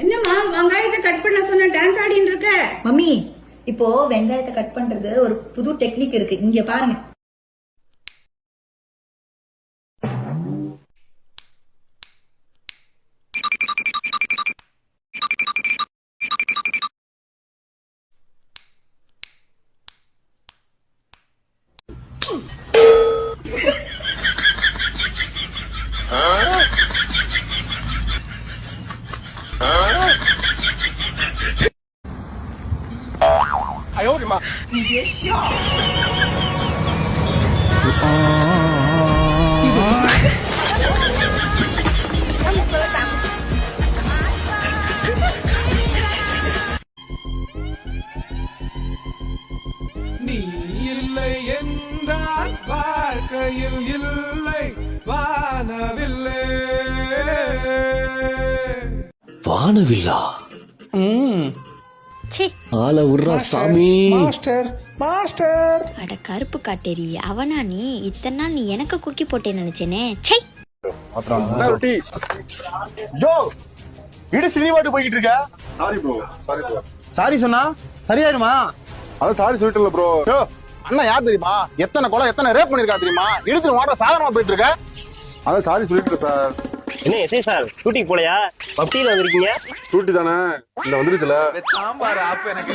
என்னம்மா வெங்காயத்தை கட் பண்ண சொன்ன டான்ஸ் ஆடின்னு இருக்க? மம்மி இப்போ வெங்காயத்தை கட் பண்றது ஒரு புது டெக்னிக் இருக்கு, இங்க பாருங்க. நீ இல்லை என்றால் வாழ்க்கையில் இல்லை வானவில்லை. வானவில்லா ஆள உர்றா சாமி. மாஸ்டர் மாஸ்டர் அட கருப்பு காட்டேரி, அவனா நீ? இத்தனை நாள் நீ எனக்கு குக்கி போட்டேன்னு நினைச்சேனே. சை, ஜோ வீடு சினிமாட்டு போய்கிட்டு இருக்க. Sorry bro, sorry bro. Sorry சொன்னா சரியாயிருமா? அதான் சாரி சொல்லிட்டல ப்ரோ. அண்ணா யார் தெரியுமா? எத்தனை கொலை எத்தனை ரேப் பண்ணிருக்கா தெரியுமா? இழுத்து மாட்ட சாதாரணமா போயிட்டு இருக்க. அதான் சாரி சொல்லிட்டேன் சார். என்ன எஸ்ஐ சார், ஷூட்டிங் போலையா? பப்டியில் வந்திருக்கீங்க? டூட்டி தானே, இந்த வந்துருச்சுல. சாம்பார் ஆப்பு எனக்கு.